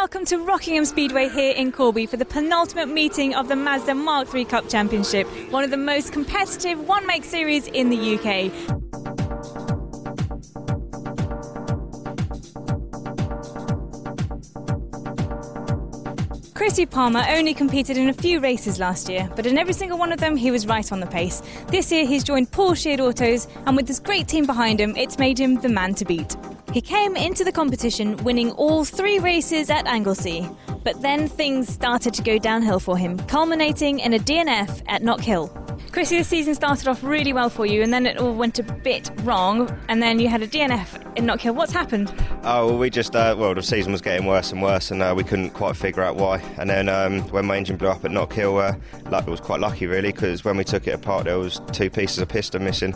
welcome to Rockingham Speedway here in Corby for the penultimate meeting of the Ma5da Mark3 Cup Championship, one of the most competitive one-make series in the UK. Chrissy Palmer only competed in a few races last year, but in every single one of them he was right on the pace. This year he's joined Paul Sheard Autos, and with this great team behind him, it's made him the man to beat. He came into the competition winning all 3 races at Anglesey, but then things started to go downhill for him, culminating in a DNF at Knockhill. Chrissy, this season started off really well for you, and then it all went a bit wrong, and then you had a DNF in Knockhill. What's happened? Oh, well, we just, the season was getting worse and worse, and we couldn't quite figure out why. And then when my engine blew up at Knockhill, it was quite lucky, really, because when we took it apart, there was 2 pieces of piston missing,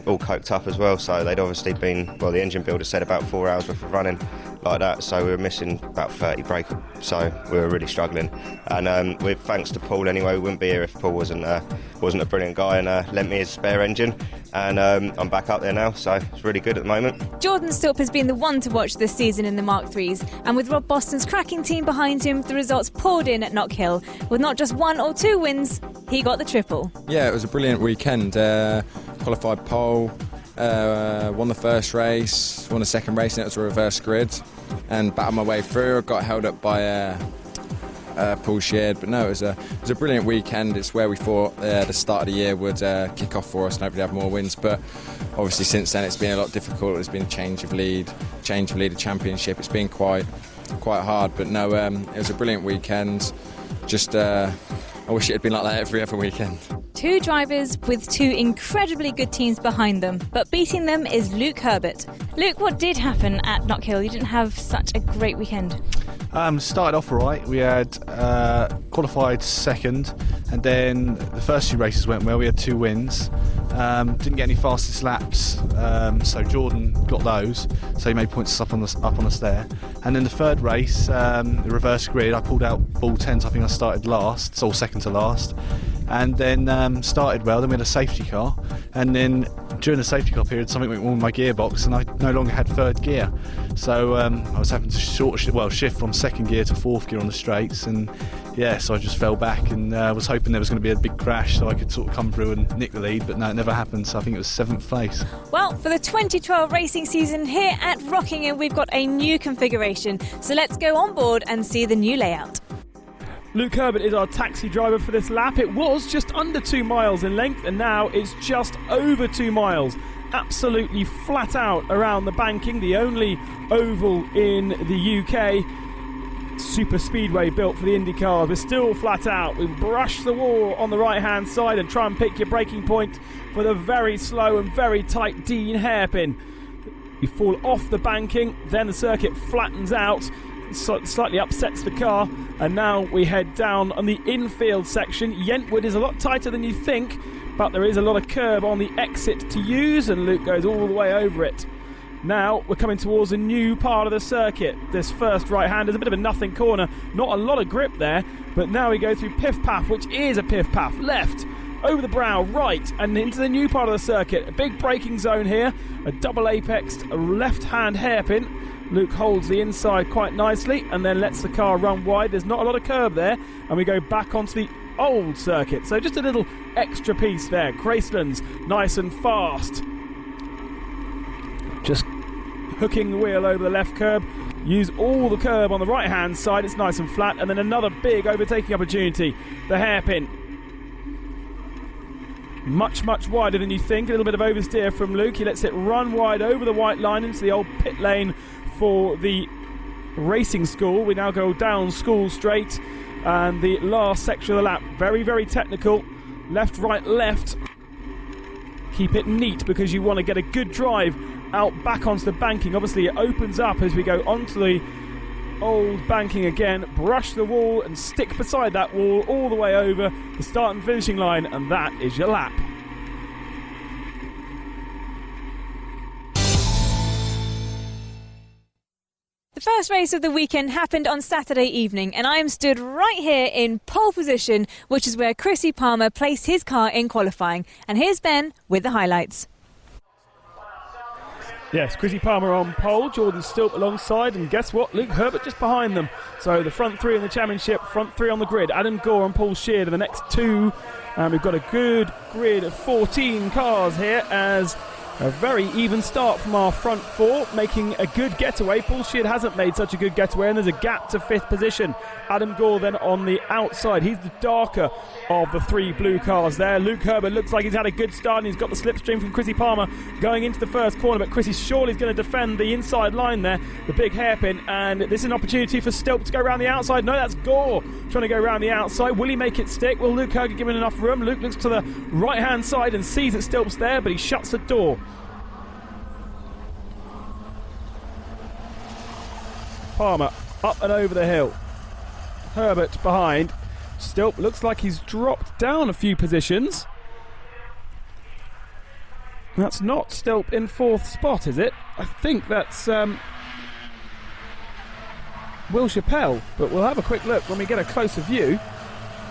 all coked up as well. So they'd obviously been, well, the engine builder said about 4 hours worth of running like that. So we were missing about 30 brake, so we were really struggling. And with thanks to Paul, anyway, we wouldn't be here if Paul wasn't a brilliant guy and lent me his spare engine. And I'm back up there now, so it's really good at the moment. Jordan Stilp has been the one to watch this season in the Mark3s, and with Rob Boston's cracking team behind him, the results poured in at Knockhill. With not just 1 or 2 wins, he got the triple. Yeah, it was a brilliant weekend. Qualified pole, won the first race, won the second race, and it was a reverse grid, and battled my way through. I got held up by Paul Sheard, but no, it was a brilliant weekend. It's where we thought the start of the year would kick off for us and hopefully have more wins, but obviously since then it's been a lot difficult. There's been a change of lead, a championship. It's been quite hard, but no, it was a brilliant weekend. Just I wish it had been like that every other weekend. 2 drivers with 2 incredibly good teams behind them, but beating them is Luke Herbert. Luke, what did happen at Knockhill? You didn't have such a great weekend. Started off all right. We had qualified second, and then the first 2 races went well. We had 2 wins. Didn't get any fastest laps, so Jordan got those, so he made points up on us there. And then the third race, the reverse grid, I pulled out ball 10s. I think I started last, so second to last, and then started well. Then we had a safety car, and then during the safety car period, something went wrong with my gearbox, and I no longer had 3rd gear. So I was having to shift from 2nd gear to 4th gear on the straights, and yeah, so I just fell back, and was hoping there was going to be a big crash so I could sort of come through and nick the lead, but no, it never happened. So I think it was 7th place. Well, for the 2012 racing season here at Rockingham, we've got a new configuration, so let's go on board and see the new layout. Luke Herbert is our taxi driver for this lap. It was just under 2 miles in length, and now it's just over 2 miles. Absolutely flat out around the banking, the only oval in the UK. Super speedway built for the Indy cars. We're still flat out. We brush the wall on the right hand side and try and pick your braking point for the very slow and very tight Dean hairpin. You fall off the banking, then the circuit flattens out, slightly upsets the car, and now we head down on the infield section. Yentwood is a lot tighter than you think, but there is a lot of curb on the exit to use, and Luke goes all the way over it. Now we're coming towards a new part of the circuit. This first right hand is a bit of a nothing corner, not a lot of grip there, but now we go through Piff Paff, which is a Piff Paff, left, over the brow, right, and into the new part of the circuit. A big braking zone here, a double apexed left hand hairpin. Luke holds the inside quite nicely and then lets the car run wide. There's not a lot of curb there, and we go back onto the old circuit. So just a little extra piece there. Graceland's nice and fast. Just hooking the wheel over the left curb. Use all the curb on the right hand side. It's nice and flat. And then another big overtaking opportunity. The hairpin. Much wider than you think. A little bit of oversteer from Luke. He lets it run wide over the white line into the old pit lane for the racing school. We now go down School Straight, and the last section of the lap, very technical. Left, right, left. Keep it neat because you want to get a good drive out back onto the banking. Obviously it opens up as we go onto the old banking again. Brush the wall and stick beside that wall all the way over the start and finishing line, and that is your lap. The first race of the weekend happened on Saturday evening, and I am stood right here in pole position, which is where Chrissy Palmer placed his car in qualifying. And here's Ben with the highlights. Yes, Chrissy Palmer on pole, Jordan Stilp alongside, and guess what? Luke Herbert just behind them. So the front three in the championship, front three on the grid. Adam Gore and Paul Sheard are the next two. And we've got a good grid of 14 cars here as a very even start from our front four, making a good getaway. Paul Sheard hasn't made such a good getaway, and there's a gap to fifth position. Adam Gore then on the outside. He's the darker of the three blue cars there. Luke Herbert looks like he's had a good start, and he's got the slipstream from Chrissy Palmer going into the first corner, but Chrissy surely is going to defend the inside line there, the big hairpin, and this is an opportunity for Stilp to go around the outside. No, that's Gore trying to go around the outside. Will he make it stick? Will Luke Herbert give him enough room? Luke looks to the right-hand side and sees that Stilp's there, but he shuts the door. Palmer up and over the hill. Herbert behind. Stilp looks like he's dropped down a few positions. That's not Stilp in fourth spot, is it? I think that's Will Chappell, but we'll have a quick look when we get a closer view.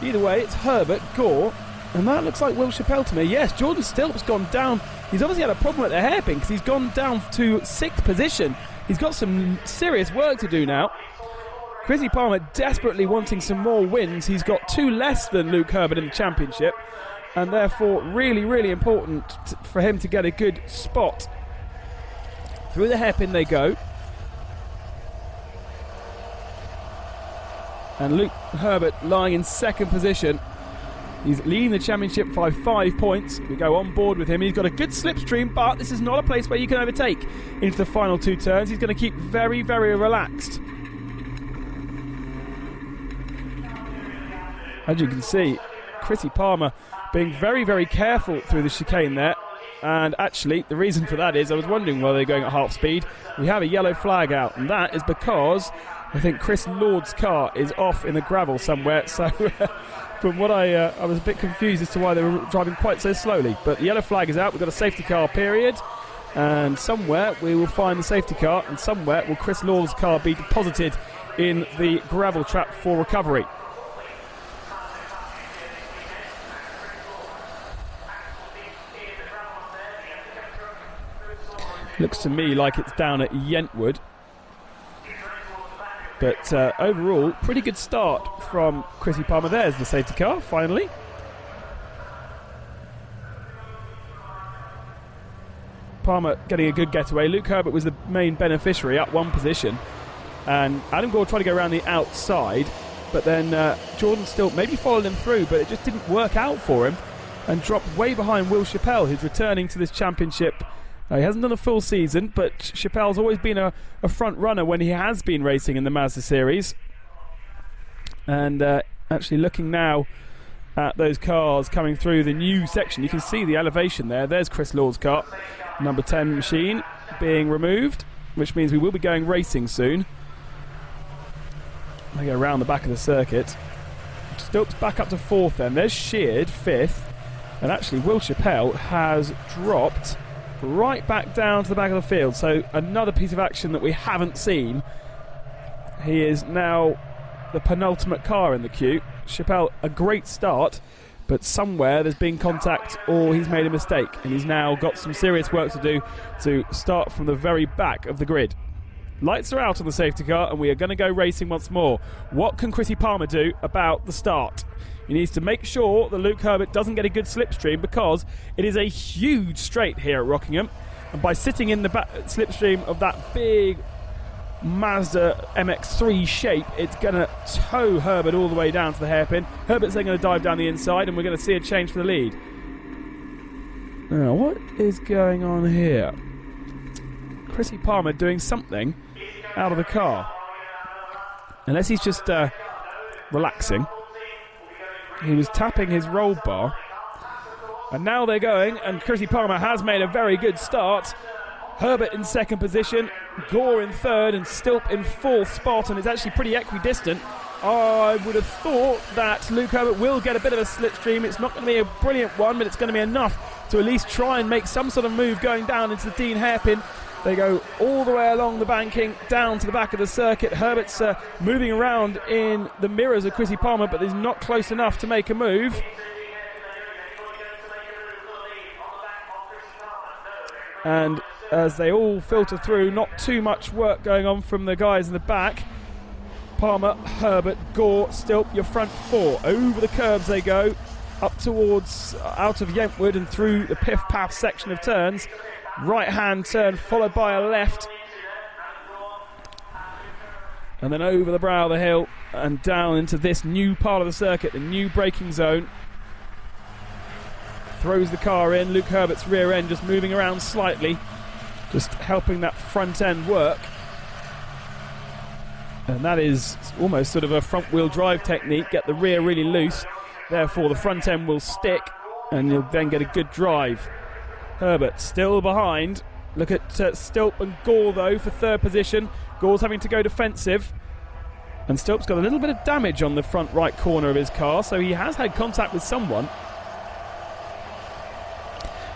Either way, it's Herbert, Gore, and that looks like Will Chappell to me. Yes, Jordan Stilp's gone down. He's obviously had a problem at the hairpin because he's gone down to sixth position. He's got some serious work to do now. Chrissy Palmer desperately wanting some more wins. He's got two less than Luke Herbert in the championship, and therefore really, really important for him to get a good spot. Through the hairpin they go. And Luke Herbert lying in second position. He's leading the championship by 5 points. We go on board with him. He's got a good slipstream, but this is not a place where you can overtake into the final two turns. He's going to keep very, very relaxed. As you can see, Chrissy Palmer being very, very careful through the chicane there. And actually, the reason for that is I was wondering why they're going at half speed. We have a yellow flag out, and that is because I think Chris Lord's car is off in the gravel somewhere. So from what I was a bit confused as to why they were driving quite so slowly. But the yellow flag is out. We've got a safety car period. And somewhere we will find the safety car, and somewhere will Chris Lord's car be deposited in the gravel trap for recovery. Looks to me like it's down at Yentwood. But overall, pretty good start from Chrissy Palmer. There's the safety car, finally. Palmer getting a good getaway. Luke Herbert was the main beneficiary, up one position. And Adam Gore tried to go around the outside, but then Jordan Stilp maybe followed him through, but it just didn't work out for him, and dropped way behind Will Chappell, who's returning to this championship. He hasn't done a full season, but Chappell's always been a front runner when he has been racing in the Ma5da series. And actually looking now at those cars coming through the new section, you can see the elevation there. There's Chris Lord's car, number 10 machine being removed, which means we will be going racing soon. They go around the back of the circuit. Stilp's back up to fourth then. There's Sheard, fifth. And actually Will Chappell has dropped right back down to the back of the field. So another piece of action that we haven't seen. He is now the penultimate car in the queue. Chappell, a great start, but somewhere there's been contact or he's made a mistake, and he's now got some serious work to do to start from the very back of the grid. Lights are out on the safety car, and we are going to go racing once more. What can Chrissy Palmer do about the start? He needs to make sure that Luke Herbert doesn't get a good slipstream, because it is a huge straight here at Rockingham, and by sitting in the slipstream of that big Ma5da MX3 shape, it's going to tow Herbert all the way down to the hairpin. Herbert's then going to dive down the inside, and we're going to see a change for the lead. Now, what is going on here? Chrissy Palmer doing something out of the car. Unless he's just relaxing. He was tapping his roll bar. And now they're going, and Chrissy Palmer has made a very good start. Herbert in second position, Gore in third, and Stilp in fourth spot, and it's actually pretty equidistant. I would have thought that Luke Herbert will get a bit of a slipstream. It's not going to be a brilliant one, but it's going to be enough to at least try and make some sort of move going down into the Dean hairpin. They go all the way along the banking, down to the back of the circuit. Herbert's moving around in the mirrors of Chrissy Palmer, but he's not close enough to make a move. And as they all filter through. Not too much work going on from the guys in the back. Palmer, Herbert, Gore, Stilp, your front four. Over the curbs they go, up towards out of Yentwood and through the piff-paff section of turns. Right-hand turn followed by a left. And then over the brow of the hill and down into this new part of the circuit, the new braking zone. Throws the car in. Luke Herbert's rear end just moving around slightly, just helping that front end work. And that is almost sort of a front wheel drive technique. Get the rear really loose, therefore the front end will stick and you'll then get a good drive. Herbert still behind. Look at Stilp and Gore though for third position. Gore's having to go defensive, and Stilp's got a little bit of damage on the front right corner of his car, so he has had contact with someone.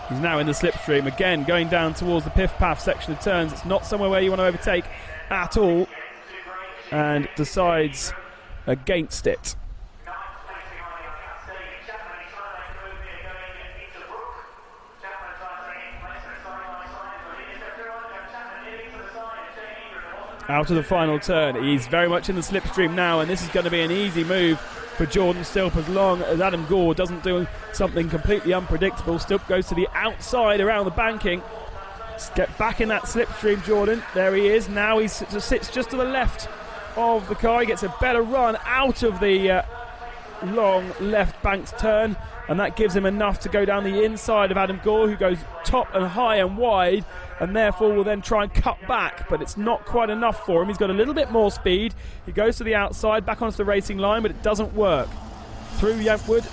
He's now in the slipstream again, going down towards the piff-paff section of turns. It's not somewhere where you want to overtake at all, and decides against it. Out of the final turn. He's very much in the slipstream now, and this is going to be an easy move for Jordan Stilp as long as Adam Gore doesn't do something completely unpredictable. Stilp goes to the outside around the banking. Let's get back in that slipstream, Jordan. There he is. Now he sits just to the left of the car. He gets a better run out of the long left bank's turn, and that gives him enough to go down the inside of Adam Gore, who goes top and high and wide, and therefore will then try and cut back, but it's not quite enough for him. He's got a little bit more speed. He goes to the outside, back onto the racing line, but it doesn't work. Through Yentwood.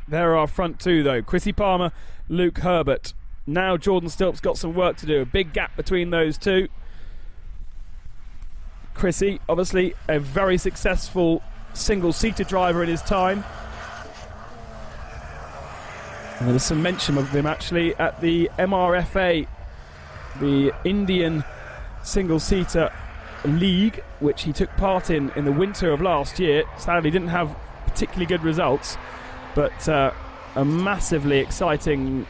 There are our front two, though. Chrissy Palmer, Luke Herbert. Now Jordan Stilp's got some work to do. A big gap between those two. Chrissy, obviously a very successful single-seater driver in his time. And there's some mention of him actually at the MRFA, the Indian single-seater league, which he took part in the winter of last year. Sadly didn't have particularly good results, but a massively exciting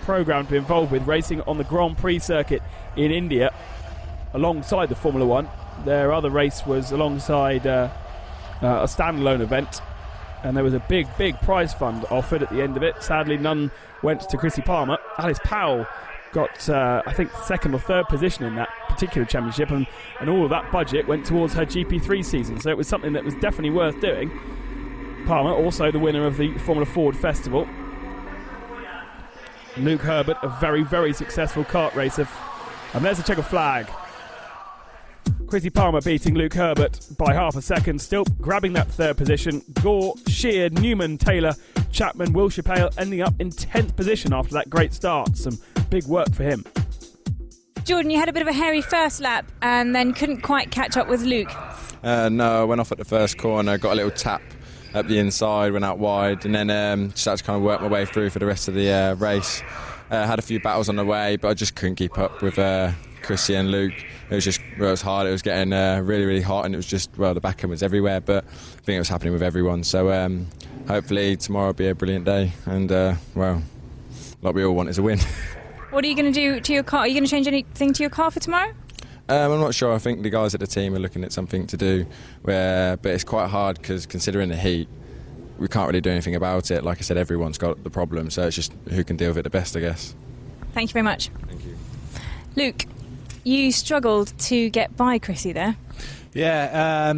program to be involved with, racing on the Grand Prix circuit in India alongside the Formula One. Their other race was alongside a standalone event, and there was a big prize fund offered at the end of it. Sadly, none went to Chrissy Palmer. Alice Powell got, I think, second or third position in that particular championship, and all of that budget went towards her GP3 season, so it was something that was definitely worth doing. Palmer, also the winner of the Formula Ford Festival. Luke Herbert, a very successful kart racer. And there's a checker flag. Chrissy Palmer beating Luke Herbert by half a second. Still grabbing that third position. Gore, Sheard, Newman, Taylor, Chapman, Wilshire Pale ending up in 10th position after that great start. Some big work for him. Jordan, you had a bit of a hairy first lap and then couldn't quite catch up with Luke. No, I went off at the first corner, got a little tap up the inside, went out wide, and then just had to kind of work my way through for the rest of the race. Had a few battles on the way, but I just couldn't keep up with Chrissy and Luke. It was hard. It was getting really hot, and it was just, the back end was everywhere, but I think it was happening with everyone. So hopefully tomorrow will be a brilliant day, and like we all want is a win. What are you going to do to your car? Are you going to change anything to your car for tomorrow? I'm not sure. I think the guys at the team are looking at something to do, but it's quite hard because considering the heat, we can't really do anything about it. Like I said, everyone's got the problem, so it's just who can deal with it the best, I guess. Thank you very much. Thank you. Luke, you struggled to get by Chrissy there. Yeah,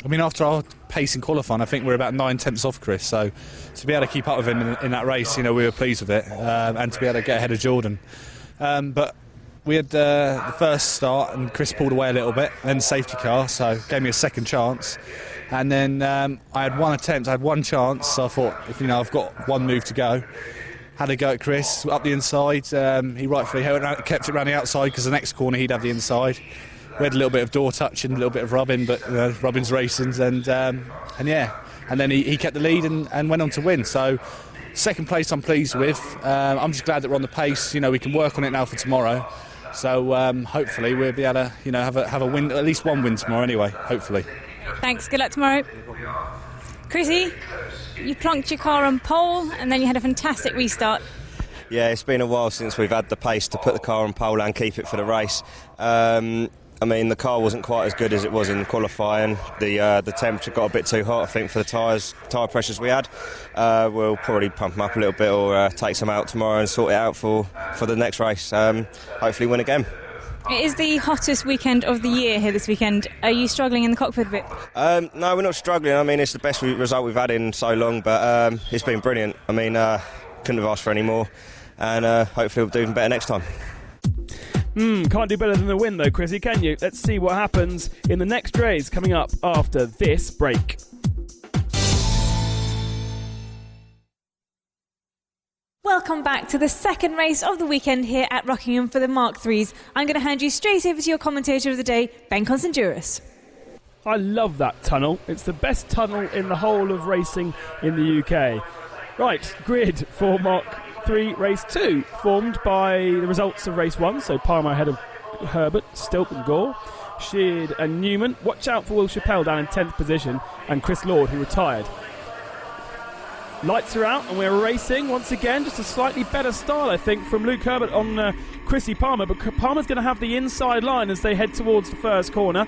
I mean, after our pace in qualifying, I think we're about 9/10 off Chris, so to be able to keep up with him in that race, we were pleased with it, and to be able to get ahead of Jordan. But we had the first start, and Chris pulled away a little bit, then safety car, so gave me a second chance. And then I had one attempt, I had one chance, so I thought, I've got one move to go. Had a go at Chris, up the inside. He rightfully kept it around the outside because the next corner he'd have the inside. We had a little bit of door touching, a little bit of rubbing, but rubbing's racing, and then he kept the lead and went on to win. So second place I'm pleased with. I'm just glad that we're on the pace. We can work on it now for tomorrow. So hopefully we'll be able to have a win, at least one win tomorrow anyway, hopefully. Thanks, good luck tomorrow. Chrissy, you plunked your car on pole and then you had a fantastic restart. Yeah, it's been a while since we've had the pace to put the car on pole and keep it for the race. I mean, the car wasn't quite as good as it was in qualifying. The temperature got a bit too hot, I think, for the tyre pressures we had. We'll probably pump them up a little bit or take some out tomorrow and sort it out for the next race. Hopefully win again. It is the hottest weekend of the year here this weekend. Are you struggling in the cockpit a bit? No, we're not struggling. I mean, it's the best result we've had in so long, but it's been brilliant. I mean, couldn't have asked for any more, and hopefully we'll do even better next time. Can't do better than the win though, Chrissy, can you? Let's see what happens in the next race coming up after this break. Welcome back to the second race of the weekend here at Rockingham for the Mark 3s. I'm going to hand you straight over to your commentator of the day, Ben Constanduris. I love that tunnel. It's the best tunnel in the whole of racing in the UK. Right, grid for Mark 3 race 2, formed by the results of race 1, so Palmer ahead of Herbert, Stilp and Gore, Sheard and Newman. Watch out for Will Chappell down in 10th position, and Chris Lord, who retired. Lights are out and we're racing once again. Just a slightly better style, I think, from Luke Herbert on Chrissy Palmer, but Palmer's going to have the inside line as they head towards the first corner.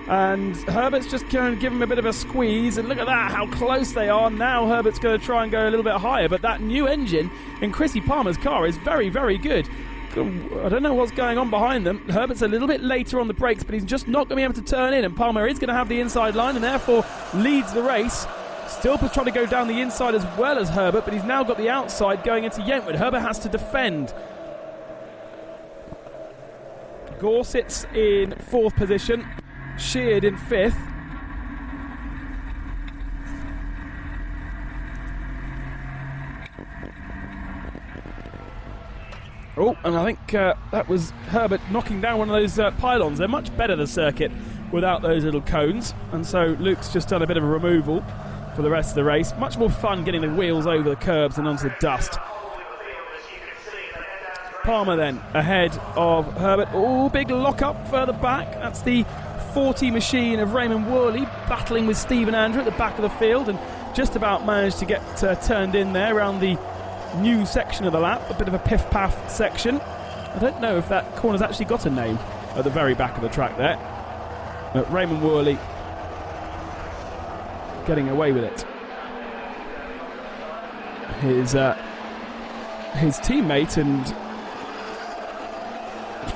And Herbert's just going to give him a bit of a squeeze, and look at that, how close they are. Now Herbert's going to try and go a little bit higher, but that new engine in Chrissy Palmer's car is very, very good. I don't know what's going on behind them. Herbert's a little bit later on the brakes, but he's just not going to be able to turn in, and Palmer is going to have the inside line and therefore leads the race. Stilp trying to go down the inside as well as Herbert, but he's now got the outside going into Yentwood. Herbert has to defend. Gore sits in 4th position. Sheard in 5th. Oh, and I think that was Herbert knocking down one of those pylons. They're much better, the circuit, without those little cones. And so Luke's just done a bit of a removal for the rest of the race. Much more fun getting the wheels over the curbs and onto the dust. Palmer then ahead of Herbert. Oh, big lock-up further back. That's the 40 machine of Raymond Worley battling with Stephen Andrew at the back of the field, and just about managed to get turned in there around the new section of the lap, a bit of a piff-paff section. I don't know if that corner's actually got a name at the very back of the track there, but Raymond Worley getting away with it. His teammate and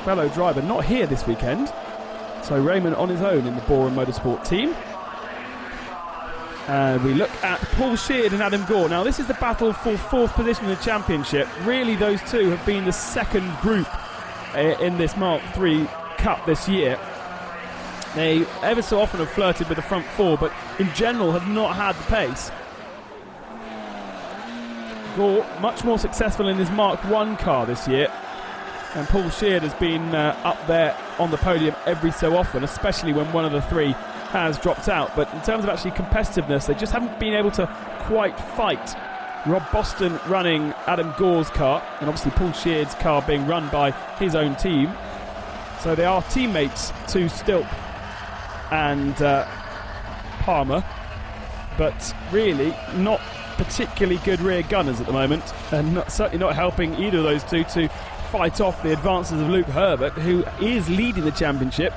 fellow driver not here this weekend, so Raymond on his own in the Boreham Motorsport team. And we look at Paul Sheard and Adam Gore. Now this is the battle for 4th position in the championship. Really those two have been the second group in this Mark III Cup this year. They ever so often have flirted with the front 4, but in general have not had the pace. Gore much more successful in his Mark I car this year, and Paul Sheard has been up there on the podium every so often, especially when one of the 3 has dropped out. But in terms of actually competitiveness, they just haven't been able to quite fight. Rob Boston running Adam Gore's car, and obviously Paul Sheard's car being run by his own team. So they are teammates to Stilp and Palmer, but really not particularly good rear gunners at the moment, and certainly not helping either of those two to fight off the advances of Luke Herbert, who is leading the championship.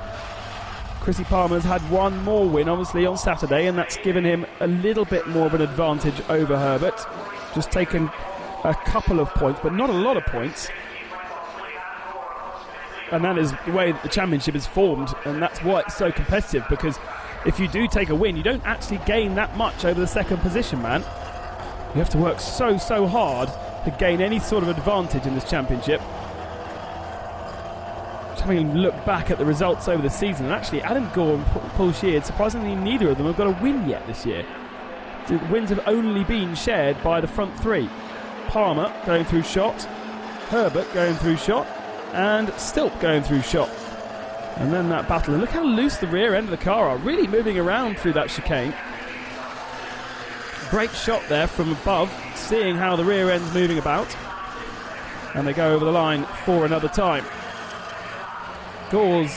Chrissy Palmer's had one more win, obviously, on Saturday, and that's given him a little bit more of an advantage over Herbert. Just taken a couple of points, but not a lot of points. And that is the way that the championship is formed, and that's why it's so competitive, because if you do take a win, you don't actually gain that much over the second position, man. You have to work so hard to gain any sort of advantage in this championship. Just having a look back at the results over the season, and actually Adam Gore and Paul Sheard, surprisingly neither of them have got a win yet this year. The wins have only been shared by the front 3. Palmer going through shot, Herbert going through shot, and Stilp going through shot. And then that battle, and look how loose the rear end of the car are, really moving around through that chicane. Great shot there from above, seeing how the rear end's moving about. And they go over the line for another time. Gore's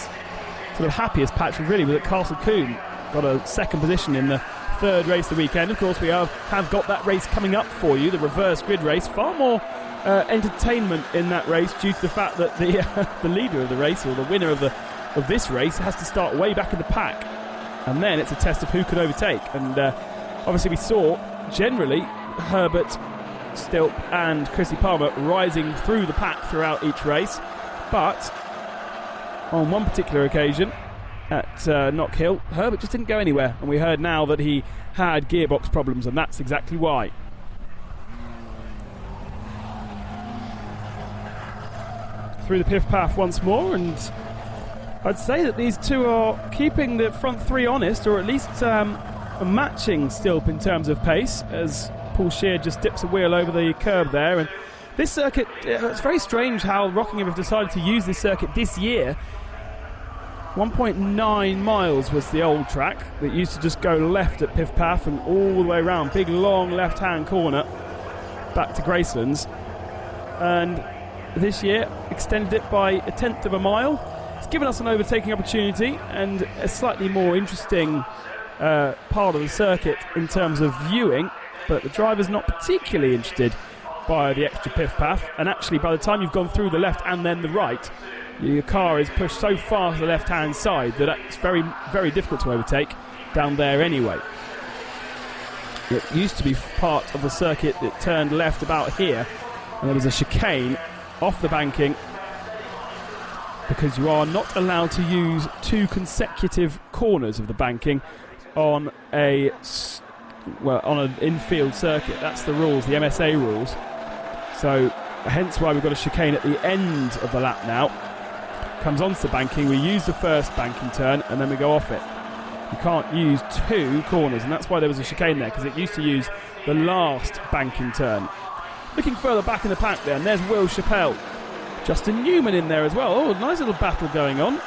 sort of happiest patch really was at Castle Combe. Got a second position in the third race of the weekend. Of course, we have got that race coming up for you, the reverse grid race. Far more entertainment in that race due to the fact that the leader of the race, or the winner of this race, has to start way back in the pack. And then it's a test of who can overtake. And obviously we saw, generally, Herbert, Stilp and Chrissy Palmer rising through the pack throughout each race. But on one particular occasion at Knock Hill, Herbert just didn't go anywhere. And we heard now that he had gearbox problems, and that's exactly why. Through the piff-paff once more, and I'd say that these two are keeping the front three honest, or at least matching Stilp in terms of pace, as Paul Shear just dips a wheel over the curb there. And this circuit, it's very strange how Rockingham have decided to use this circuit this year. 1.9 miles was the old track that used to just go left at piff-paff and all the way around, big long left-hand corner back to Gracelands. And this year extended it by 1/10 of a mile. It's given us an overtaking opportunity and a slightly more interesting part of the circuit in terms of viewing, but the driver's not particularly interested by the extra piff-paff. And actually, by the time you've gone through the left and then the right, your car is pushed so far to the left-hand side that it's very, very difficult to overtake down there anyway. It used to be part of the circuit that turned left about here, and there was a chicane off the banking, because you are not allowed to use two consecutive corners of the banking on an infield circuit. That's the rules, the MSA rules. So hence why we've got a chicane at the end of the lap now. Comes onto the banking, we use the first banking turn and then we go off it. You can't use two corners, and that's why there was a chicane there, because it used to use the last banking turn. Looking further back in the pack there, and there's Will Chappell. Justin Newman in there as well. Oh, nice little battle going on.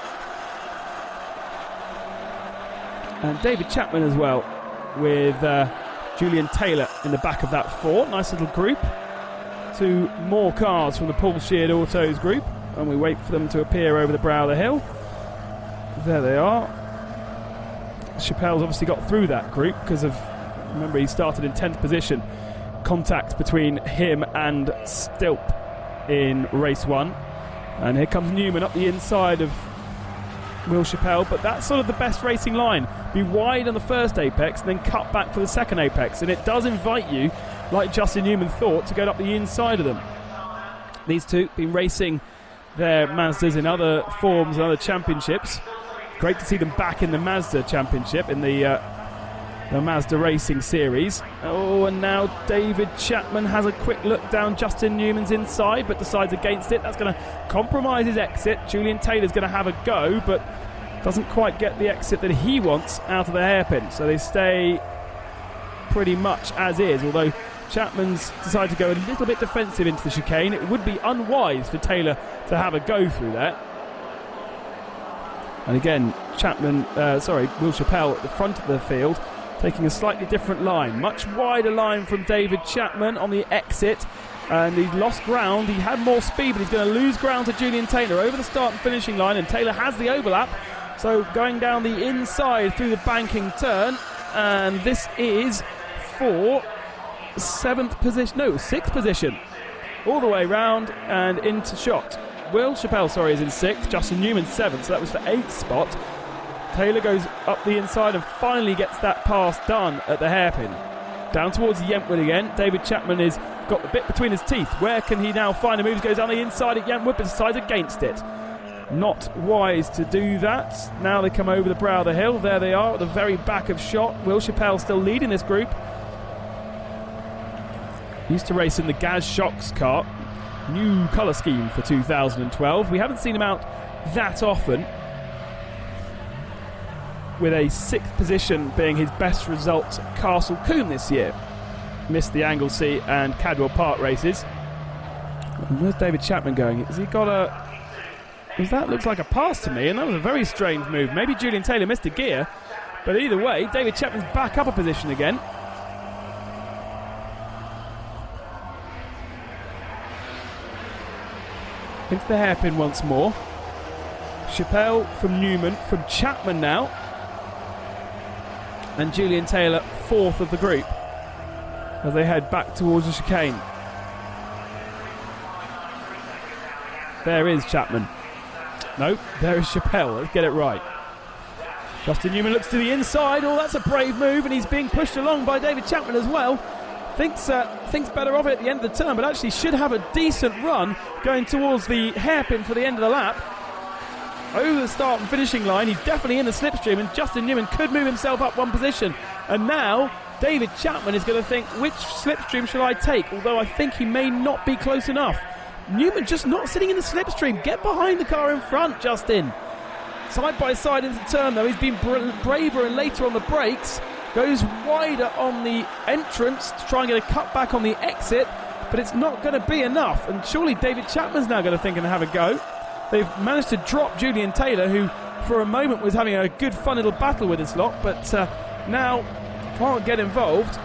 And David Chapman as well, with Julian Taylor in the back of that four. Nice little group. Two more cars from the Paul Sheard Autos group, and we wait for them to appear over the brow of the hill. There they are. Chappell's obviously got through that group because of, remember, he started in 10th position. Contact between him and Stilp in race one. And here comes Newman up the inside of Will Chappell, but that's sort of the best racing line. Be wide on the first apex and then cut back for the second apex, and it does invite you, like Justin Newman thought, to go up the inside of them. These two have been racing their Mazdas in other forms and other championships. Great to see them back in the Mazda championship, in the Mazda Racing Series. Oh, and now David Chapman has a quick look down Justin Newman's inside, but decides against it. That's going to compromise his exit. Julian Taylor's going to have a go, but doesn't quite get the exit that he wants out of the hairpin. So they stay pretty much as is, although Chapman's decided to go a little bit defensive into the chicane. It would be unwise for Taylor to have a go through that. And again, Will Chappell at the front of the field, taking a slightly different line. Much wider line from David Chapman on the exit. And he lost ground. He had more speed, but he's going to lose ground to Julian Taylor over the start and finishing line. And Taylor has the overlap. So going down the inside through the banking turn. And this is for sixth position. All the way round and into shot. Will Chappell, is in 6th. Justin Newman 7th, so that was for 8th spot. Taylor goes up the inside and finally gets that pass done at the hairpin. Down towards Yentwood again. David Chapman has got the bit between his teeth. Where can he now find a move? Goes down the inside at Yentwood, but decides against it. Not wise to do that. Now they come over the brow of the hill. There they are at the very back of shot. Will Chappell still leading this group. Used to race in the Gaz Shocks car. New colour scheme for 2012. We haven't seen him out that often, with a 6th position being his best result at Castle Combe this year. Missed the Anglesey and Cadwell Park races. And where's David Chapman going? Has he got a... That looks like a pass to me, and that was a very strange move. Maybe Julian Taylor missed a gear, but either way, David Chapman's back up a position again. Into the hairpin once more. Chappell from Newman, from Chapman now. and Julian Taylor 4th of the group as they head back towards the chicane. There is Chapman. No, there is Chappell. Let's get it right. Justin Newman looks to the inside. Oh, that's a brave move, and he's being pushed along by David Chapman as well. Thinks better of it at the end of the turn, but actually should have a decent run going towards the hairpin for the end of the lap. Over the start and finishing line, he's definitely in the slipstream, and Justin Newman could move himself up one position. And now David Chapman is going to think, which slipstream shall I take? Although I think he may not be close enough. Newman just not sitting in the slipstream. Get behind the car in front, Justin. Side by side into the turn, though. He's been braver and later on the brakes. Goes wider on the entrance to try and get a cut back on the exit, but it's not going to be enough. And surely David Chapman's now going to think and have a go. They've managed to drop Julian Taylor, who for a moment was having a good fun little battle with this lot, but now can't get involved.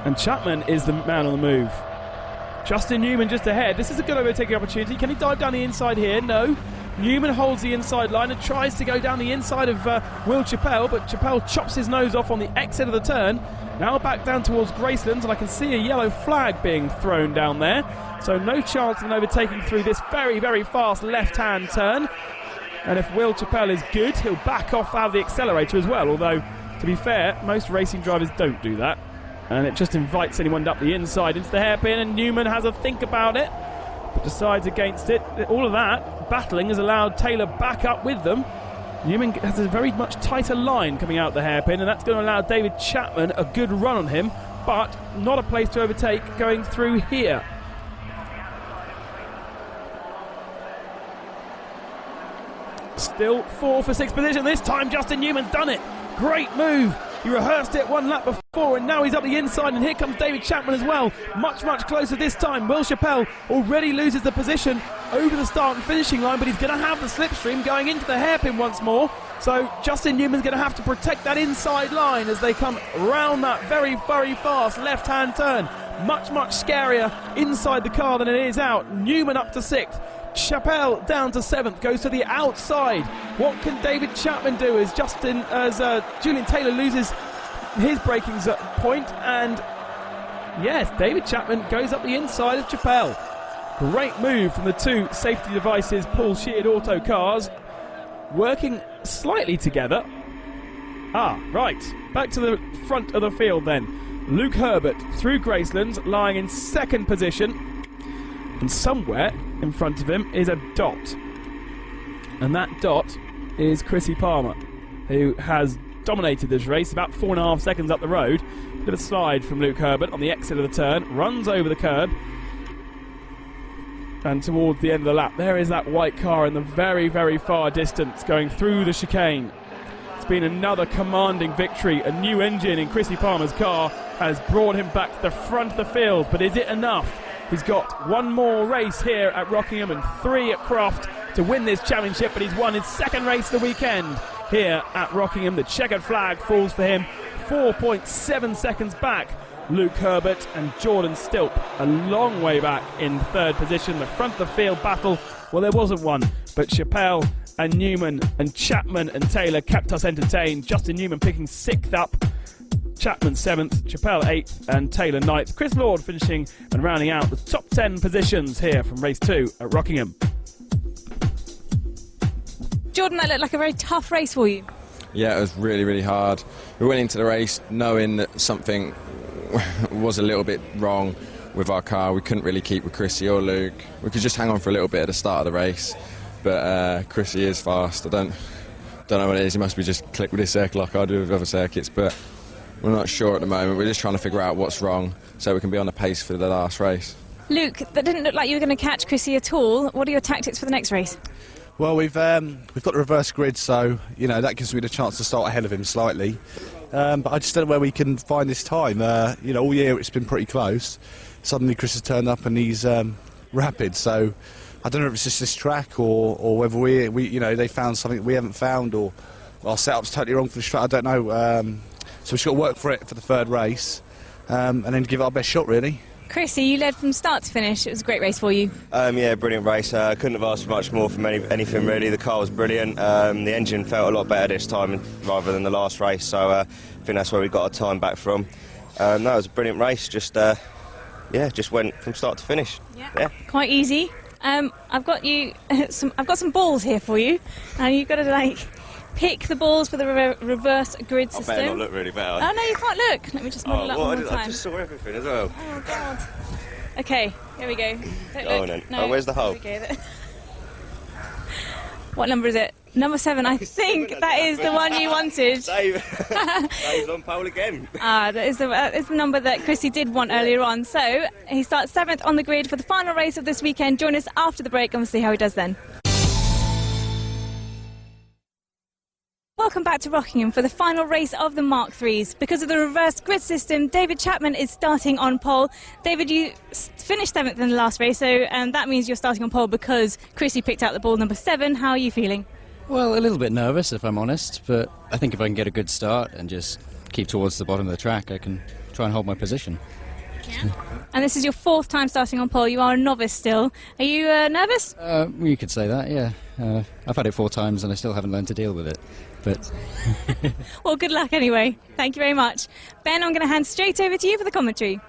And Chapman is the man on the move. Justin Newman just ahead. This is a good overtaking opportunity. Can he dive down the inside here? No. Newman holds the inside line and tries to go down the inside of Will Chappell, but Chappell chops his nose off on the exit of the turn. Now back down towards Graceland, and I can see a yellow flag being thrown down there. So no chance of an overtaking through this very, very fast left-hand turn. And if Will Chappell is good, he'll back off out of the accelerator as well. Although, to be fair, most racing drivers don't do that. And it just invites anyone up the inside into the hairpin, and Newman has a think about it, but decides against it. All of that battling has allowed Taylor back up with them. Newman has a very much tighter line coming out the hairpin, and that's going to allow David Chapman a good run on him, but not a place to overtake going through here. Still 4 for 6th position. This time Justin Newman's done it. Great move. He rehearsed it one lap before, and now he's up the inside, and here comes David Chapman as well. Much, much closer this time. Will Chappell already loses the position over the start and finishing line, but he's going to have the slipstream going into the hairpin once more. So Justin Newman's going to have to protect that inside line as they come round that very, very fast left-hand turn. Much, much scarier inside the car than it is out. Newman up to 6th. Chappell down to 7th, goes to the outside. What can David Chapman do as Julian Taylor loses his braking point? And yes, David Chapman goes up the inside of Chappell. Great move from the two safety devices, Paul Sheard Auto cars, working slightly together. Right, back to the front of the field then. Luke Herbert through Graceland, lying in 2nd position. And somewhere in front of him is a dot. And that dot is Chrissy Palmer, who has dominated this race about 4.5 seconds up the road. Bit of a slide from Luke Herbert on the exit of the turn, runs over the curb. And towards the end of the lap, there is that white car in the very, very far distance going through the chicane. It's been another commanding victory. A new engine in Chrissy Palmer's car has brought him back to the front of the field. But is it enough? He's got one more race here at Rockingham and 3 at Croft to win this championship, but he's won his 2nd race of the weekend here at Rockingham. The checkered flag falls for him. 4.7 seconds back, Luke Herbert and Jordan Stilp a long way back in 3rd position. The front of the field battle, well, there wasn't one, but Chappell and Newman and Chapman and Taylor kept us entertained. Justin Newman picking 6th up, Chapman 7th, Chappell 8th and Taylor 9th. Chris Lord finishing and rounding out the top 10 positions here from race 2 at Rockingham. Jordan, that looked like a very tough race for you. Yeah, it was really, really hard. We went into the race knowing that something was a little bit wrong with our car. We couldn't really keep with Chrissy or Luke. We could just hang on for a little bit at the start of the race, but Chrissy is fast. I don't know what it is. He must be just clicked with his circuit like I do with other circuits, but we're not sure at the moment. We're just trying to figure out what's wrong so we can be on the pace for the last race. Luke, that didn't look like you were going to catch Chrissy at all. What are your tactics for the next race? Well, we've got the reverse grid, so that gives me the chance to start ahead of him slightly. But I just don't know where we can find this time. All year it's been pretty close. Suddenly Chris has turned up and he's rapid. So I don't know if it's just this track or whether we they found something that we haven't found, or our setup's totally wrong for this track. I don't know. So we've just got to work for it for the 3rd race, and then give it our best shot, really. Chrissy, you led from start to finish. It was a great race for you. Yeah, brilliant race. Couldn't have asked for much more from anything really. The car was brilliant. The engine felt a lot better this time rather than the last race, so I think that's where we got our time back from. No, it was a brilliant race. Just went from start to finish. Yeah. Quite easy. I've got some balls here for you, and you've got to pick the balls for the reverse grid system. I better not look really bad. Oh no, you can't look. Let me just model up one more time. I just saw everything as well. Oh god. Okay, here we go. Don't Go look. on then. No, where's the hole? What number is it? Number 7. I think that is the one you wanted. Dave's on pole again. That is the number that Chrissy did want earlier on. So he starts 7th on the grid for the final race of this weekend. Join us after the break and we'll see how he does then. Welcome back to Rockingham for the final race of the Mark3s. Because of the reverse grid system, David Chapman is starting on pole. David, you finished 7th in the last race, so that means you're starting on pole because Chrissy picked out the ball number 7. How are you feeling? Well, a little bit nervous, if I'm honest, but I think if I can get a good start and just keep towards the bottom of the track, I can try and hold my position. Yeah. And this is your 4th time starting on pole. You are a novice still. Are you nervous? You could say that, yeah. I've had it 4 times and I still haven't learned to deal with it. But well, good luck anyway. Thank you very much. Ben, I'm going to hand straight over to you for the commentary.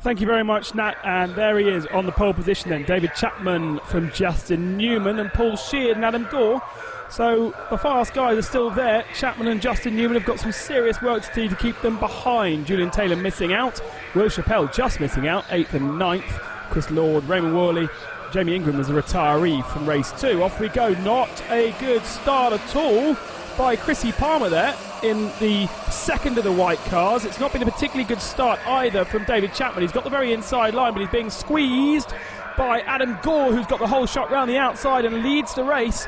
Thank you very much, Nat. And there he is on the pole position then. David Chapman from Justin Newman and Paul Sheard and Adam Gore. So the fast guys are still there. Chapman and Justin Newman have got some serious work to do to keep them behind. Julian Taylor missing out. Will Chappell just missing out, 8th and 9th. Chris Lord, Raymond Worley. Jamie Ingram was a retiree from race 2. Off we go. Not a good start at all by Chrissy Palmer there in the second of the white cars. It's not been a particularly good start either from David Chapman. He's got the very inside line, but he's being squeezed by Adam Gore, who's got the whole shot round the outside and leads the race.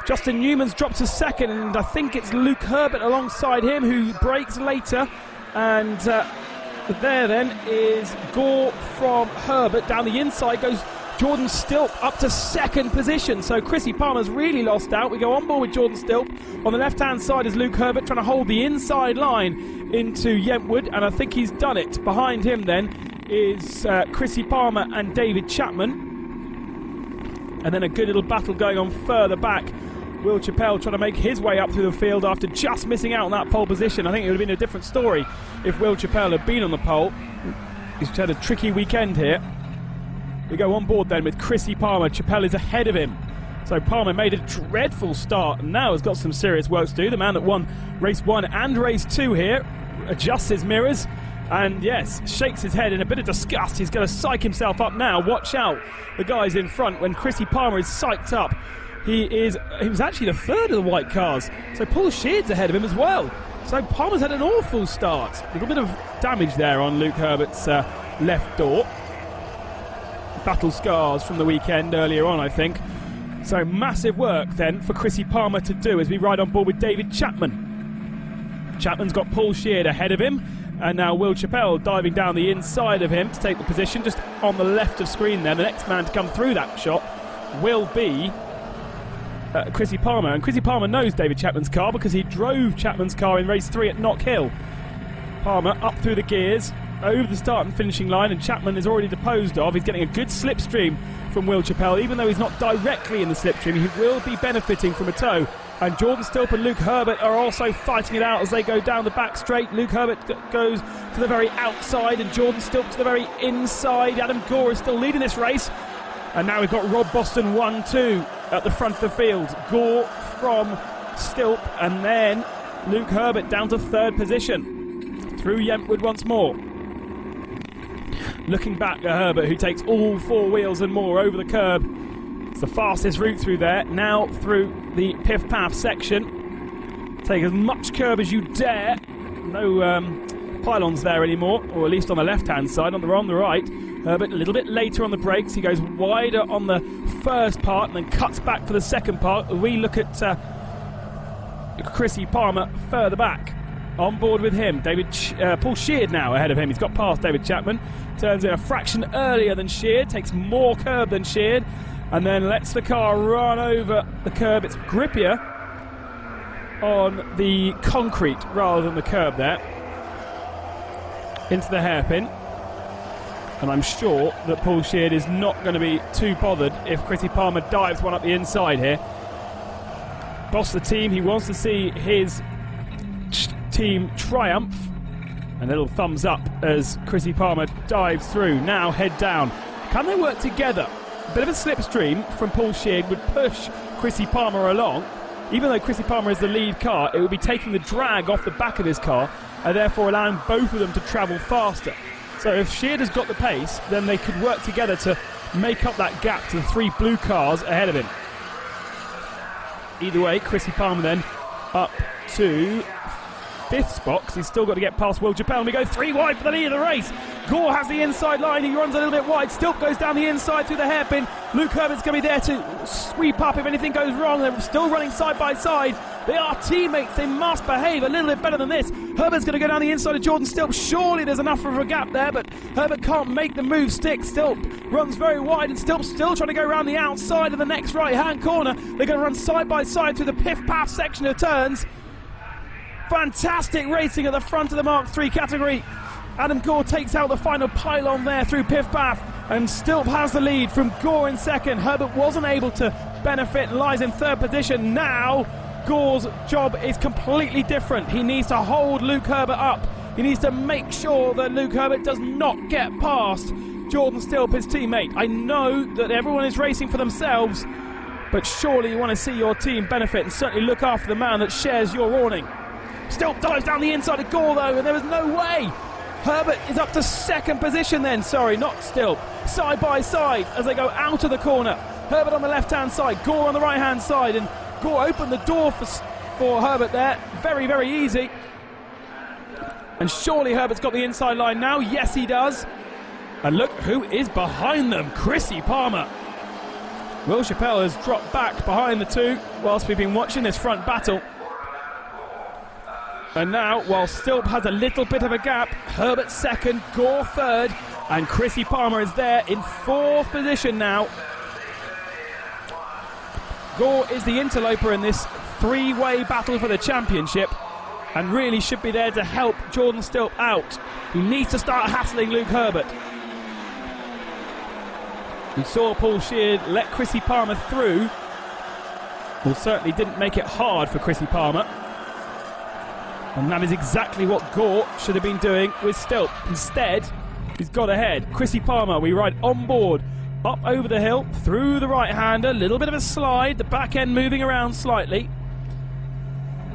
Justin Newman's dropped to second, and I think it's Luke Herbert alongside him who breaks later. And there then is Gore from Herbert. Down the inside goes Jordan Stilp up to second position. So Chrissy Palmer's really lost out. We go on board with Jordan Stilp. On the left-hand side is Luke Herbert trying to hold the inside line into Yentwood, and I think he's done it. Behind him then is Chrissy Palmer and David Chapman. And then a good little battle going on further back. Will Chappell trying to make his way up through the field after just missing out on that pole position. I think it would have been a different story if Will Chappell had been on the pole. He's had a tricky weekend here. We go on board then with Chrissy Palmer. Chappell is ahead of him. So Palmer made a dreadful start and now has got some serious work to do. The man that won race 1 and race 2 here adjusts his mirrors and, yes, shakes his head in a bit of disgust. He's going to psych himself up now. Watch out, the guys in front. When Chrissy Palmer is psyched up, he was actually the 3rd of the white cars. So Paul Sheard's ahead of him as well. So Palmer's had an awful start. A little bit of damage there on Luke Herbert's left door. Battle scars from the weekend earlier on, I think. So massive work then for Chrissy Palmer to do as we ride on board with David Chapman. Chapman's got Paul Sheard ahead of him, and now Will Chappell diving down the inside of him to take the position just on the left of screen there. The next man to come through that shot will be Chrissy Palmer, and Chrissy Palmer knows David Chapman's car because he drove Chapman's car in race 3 at Knock Hill. Palmer up through the gears, over the start and finishing line, and Chapman is already disposed of. He's getting a good slipstream from Will Chappell. Even though he's not directly in the slipstream, he will be benefiting from a tow. And Jordan Stilp and Luke Herbert are also fighting it out as they go down the back straight. Luke Herbert goes to the very outside and Jordan Stilp to the very inside. Adam Gore is still leading this race. And now we've got Rob Boston 1-2 at the front of the field. Gore from Stilp, and then Luke Herbert down to 3rd position. Through Yentwood once more. Looking back at Herbert, who takes all 4 wheels and more over the curb. It's the fastest route through there. Now through the Piff-Paff section. Take as much curb as you dare. No pylons there anymore, or at least on the left-hand side. On the right, Herbert a little bit later on the brakes. He goes wider on the first part and then cuts back for the second part. We look at Chrissy Palmer further back. On board with him, Paul Sheard now ahead of him. He's got past David Chapman. Turns in a fraction earlier than Sheard. Takes more curb than Sheard. And then lets the car run over the curb. It's grippier on the concrete rather than the curb there. Into the hairpin. And I'm sure that Paul Sheard is not going to be too bothered if Chrissy Palmer dives one up the inside here. Boss of the team, he wants to see his team triumph. And a little thumbs up as Chrissy Palmer dives through. Now head down. Can they work together? A bit of a slipstream from Paul Sheard would push Chrissy Palmer along. Even though Chrissy Palmer is the lead car, it would be taking the drag off the back of his car and therefore allowing both of them to travel faster. So if Sheard has got the pace, then they could work together to make up that gap to the 3 blue cars ahead of him. Either way, Chrissy Palmer then up to 5th spot, because he's still got to get past Will Chappell, and we go 3 wide for the lead of the race. Gore has the inside line, he runs a little bit wide, Stilp goes down the inside through the hairpin. Luke Herbert's going to be there to sweep up if anything goes wrong. They're still running side by side. They are teammates, they must behave a little bit better than this. Herbert's going to go down the inside of Jordan Stilp. Surely there's enough of a gap there, but Herbert can't make the move stick. Stilp runs very wide, and Stilp's still trying to go around the outside of the next right-hand corner. They're going to run side by side through the piff-paff section of turns. Fantastic racing at the front of the Mark III category. Adam Gore takes out the final pylon there through piff-paff, and Stilp has the lead from Gore in second. Herbert wasn't able to benefit and lies in 3rd position. Now Gore's job is completely different. He needs to hold Luke Herbert up. He needs to make sure that Luke Herbert does not get past Jordan Stilp, his teammate. I know that everyone is racing for themselves, but surely you want to see your team benefit and certainly look after the man that shares your awning. Stilp dives down the inside of Gore though, and there is no way. Herbert is up to 2nd position then. Sorry, not Stilp. Side by side as they go out of the corner. Herbert on the left-hand side, Gore on the right-hand side, and Gore opened the door for Herbert there. Very, very easy. And surely Herbert's got the inside line now. Yes, he does. And look who is behind them. Chrissy Palmer. Will Chappell has dropped back behind the 2 whilst we've been watching this front battle. And now, while Stilp has a little bit of a gap, Herbert 2nd, Gore 3rd, and Chrissy Palmer is there in 4th position now. Gore is the interloper in this 3-way battle for the championship, and really should be there to help Jordan Stilp out. He needs to start hassling Luke Herbert. We saw Paul Sheard let Chrissy Palmer through. Well, certainly didn't make it hard for Chrissy Palmer. And that is exactly what Gore should have been doing with Stilp. Instead, he's got ahead. Chrissy Palmer, we ride on board, up over the hill, through the right-hander, a little bit of a slide, the back end moving around slightly.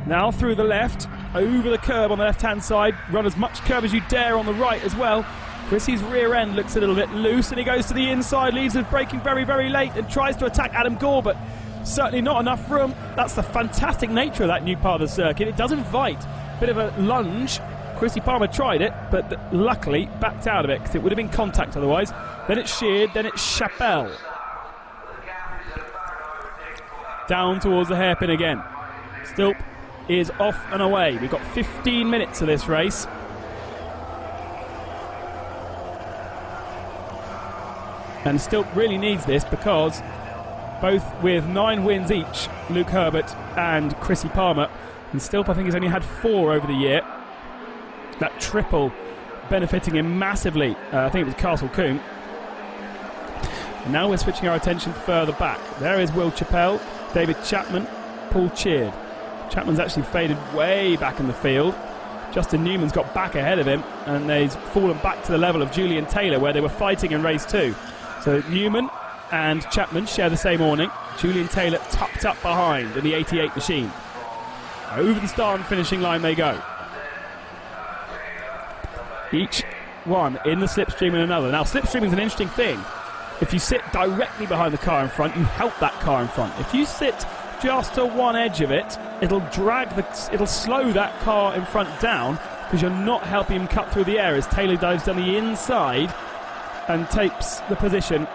Now through the left, over the curb on the left-hand side, run as much curb as you dare on the right as well. Chrissy's rear end looks a little bit loose, and he goes to the inside, leaves us braking very, very late, and tries to attack Adam Gore, but certainly not enough room. That's the fantastic nature of that new part of the circuit. It does invite a bit of a lunge. Chrissy Palmer tried it, but luckily backed out of it, because it would have been contact otherwise. Then it's Sheard, then it's Chappell. Down towards the hairpin again. Stilp is off and away. We've got 15 minutes of this race. And Stilp really needs this, because both with 9 wins each, Luke Herbert and Chrissy Palmer, and Stilp I think has only had 4 over the year. That triple benefiting him massively. I think it was Castle Coombe. And now we're switching our attention further back. There is Will Chappell, David Chapman, Paul Sheard. Chapman's actually faded way back in the field. Justin Newman's got back ahead of him, and he's fallen back to the level of Julian Taylor, where they were fighting in race 2. So Newman and Chapman share the same awning. Julian Taylor tucked up behind in the 88 machine. Over the start and finishing line they go. Each one in the slipstream and another. Now, slipstreaming is an interesting thing. If you sit directly behind the car in front, you help that car in front. If you sit just to one edge of it, it'll slow that car in front down, because you're not helping him cut through the air as Taylor dives down the inside and takes the position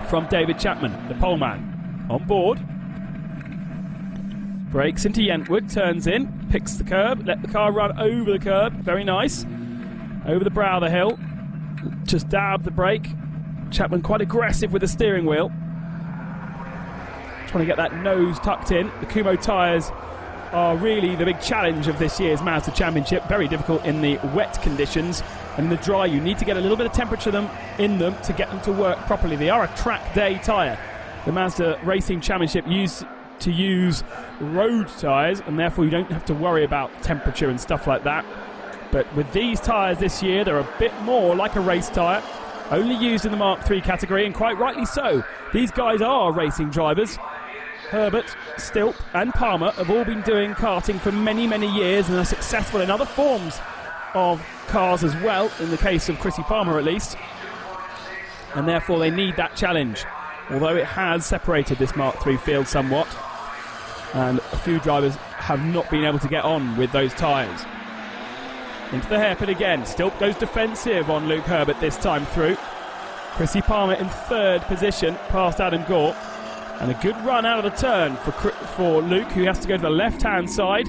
from David Chapman, the poleman. On board. Brakes into Yentwood, turns in, picks the curb, let the car run over the curb. Very nice. Over the brow of the hill. Just dab the brake. Chapman quite aggressive with the steering wheel. Trying to get that nose tucked in. The Kumho tyres are really the big challenge of this year's Ma5da Championship. Very difficult in the wet conditions. And in the dry, you need to get a little bit of temperature in them to get them to work properly. They are a track day tyre. The Mazda Racing Championship used to use road tyres, and therefore you don't have to worry about temperature and stuff like that. But with these tyres this year, they're a bit more like a race tyre, only used in the Mark III category, and quite rightly so. These guys are racing drivers. Herbert, Stilp and Palmer have all been doing karting for many, many years and are successful in other forms of cars as well, in the case of Chrissy Palmer at least. And therefore they need that challenge, although it has separated this Mark III field somewhat. And a few drivers have not been able to get on with those tyres. Into the hairpin again. Stilp goes defensive on Luke Herbert this time through. Chrissy Palmer in third position, past Adam Gore. And a good run out of the turn for Luke, who has to go to the left-hand side.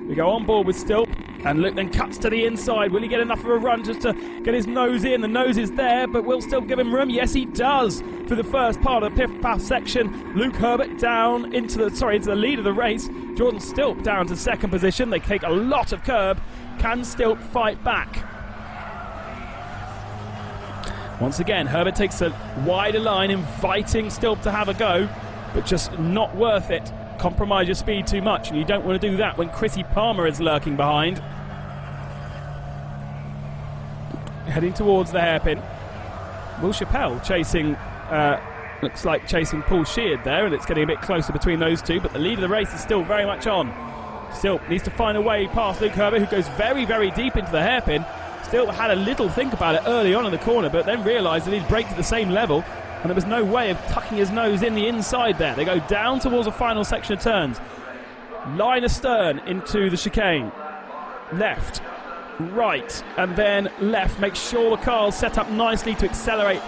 We go on board with Stilp, and Luke then cuts to the inside. Will he get enough of a run just to get his nose in? The nose is there, but will Stilp give him room? Yes, he does. For the first part of the piff-paff section, Luke Herbert down into the lead of the race. Jordan Stilp down to second position. They take a lot of curb. Can Stilp fight back? Once again, Herbert takes a wider line, inviting Stilp to have a go, but just not worth it. Compromise your speed too much, and you don't want to do that when Chrissy Palmer is lurking behind. Heading towards the hairpin. Will Chappell chasing, looks like chasing Paul Sheard there, and it's getting a bit closer between those two, but the lead of the race is still very much on. Still needs to find a way past Luke Herbert, who goes very, very deep into the hairpin. Still had a little think about it early on in the corner, but then realised that he'd braked at the same level, and there was no way of tucking his nose in the inside there. They go down towards the final section of turns. Line astern into the chicane. Left, right, and then left. Make sure the car's set up nicely to accelerate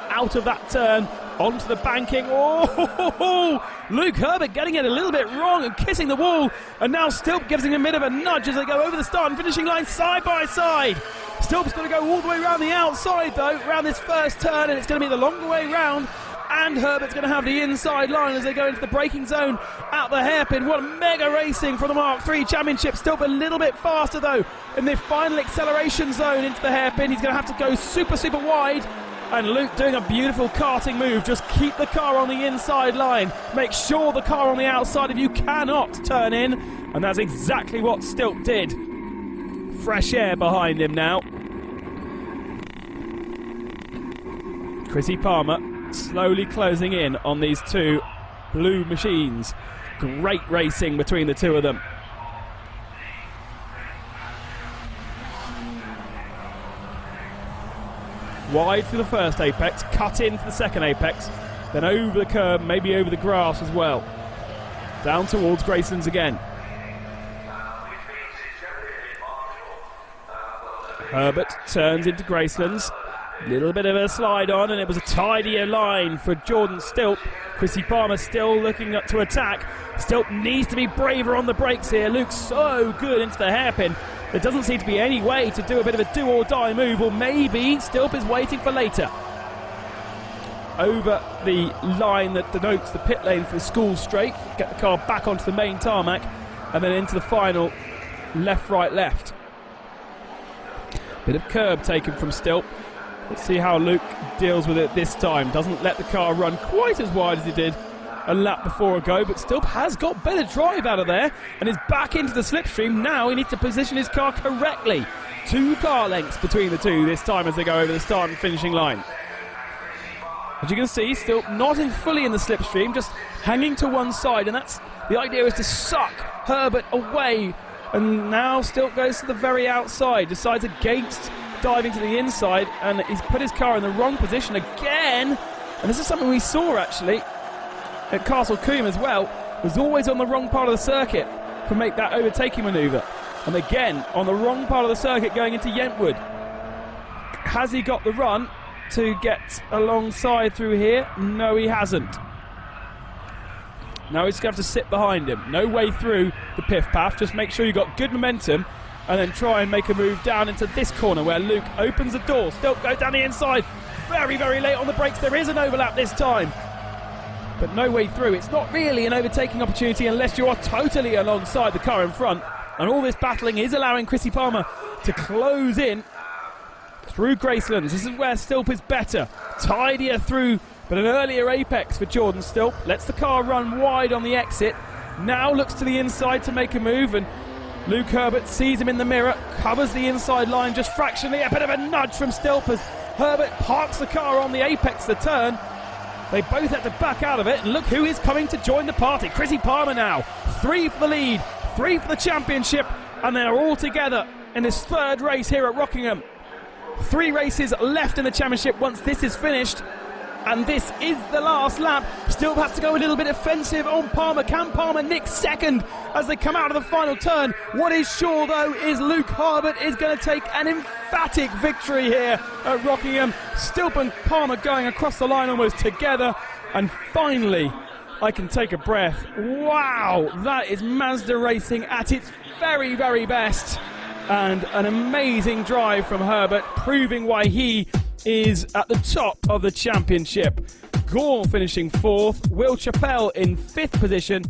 out of that turn onto the banking. Oh, Luke Herbert getting it a little bit wrong and kissing the wall, and now Stilp gives him a bit of a nudge as they go over the start and finishing line side by side. Stilp's going to go all the way around the outside though, around this first turn, and it's going to be the longer way round, and Herbert's going to have the inside line as they go into the braking zone out the hairpin. What a mega racing for the Mark III Championship. Stilp a little bit faster though in the final acceleration zone into the hairpin. He's going to have to go super, super wide. And Luke doing a beautiful karting move. Just keep the car on the inside line. Make sure the car on the outside of you cannot turn in. And that's exactly what Stilp did. Fresh air behind him now. Chrissy Palmer slowly closing in on these two blue machines. Great racing between the two of them. Wide for the first apex, cut in for the second apex, then over the curb, maybe over the grass as well. Down towards Grayson's again. Herbert turns into Grayson's. Little bit of a slide on, and it was a tidier line for Jordan Stilp. Chrissy Palmer still looking up to attack. Stilp needs to be braver on the brakes here. Luke's so good into the hairpin. There doesn't seem to be any way to do a bit of a do-or-die move, or maybe Stilp is waiting for later. Over the line that denotes the pit lane for the school straight, get the car back onto the main tarmac, and then into the final left, right, left. Bit of curb taken from Stilp. Let's see how Luke deals with it this time. Doesn't let the car run quite as wide as he did a lap before ago, but Stilp has got better drive out of there and is back into the slipstream. Now he needs to position his car correctly. 2 car lengths between the two this time as they go over the start and finishing line. As you can see, Stilp not fully in the slipstream, just hanging to one side, and that's the idea, is to suck Herbert away. And now Stilp goes to the very outside, decides against diving to the inside, and he's put his car in the wrong position again. And this is something we saw actually at Castle Combe as well. Was always on the wrong part of the circuit to make that overtaking manoeuvre, and again on the wrong part of the circuit going into Yentwood. Has he got the run to get alongside through here? No, he hasn't. Now he's going to have to sit behind him. No way through the piff path. Just make sure you've got good momentum, and then try and make a move down into this corner where Luke opens the door. Still goes down the inside. Very, very late on the brakes. There is an overlap this time, but no way through. It's not really an overtaking opportunity unless you are totally alongside the car in front. And all this battling is allowing Chrissy Palmer to close in. through Gracelands. This is where Stilp is better. Tidier through, but an earlier apex for Jordan Stilp. Lets the car run wide on the exit. Now looks to the inside to make a move, and Luke Herbert sees him in the mirror, covers the inside line just fractionally. A bit of a nudge from Stilp as Herbert parks the car on the apex of the turn. They both had to back out of it, and look who is coming to join the party. Chrissy Palmer now, 3 for the lead, 3 for the championship, and they're all together in this third race here at Rockingham. 3 races left in the championship once this is finished, and this is the last lap. Still has to go a little bit offensive on Palmer. Can Palmer nick second as they come out of the final turn? What is sure though is Luke Herbert is going to take an emphatic victory here at Rockingham. Stilp and Palmer going across the line almost together, and finally I can take a breath. Wow, that is Ma5da racing at its very, very best, and an amazing drive from Herbert, proving why he is at the top of the championship. Gore finishing 4th, Will Chappell in 5th position,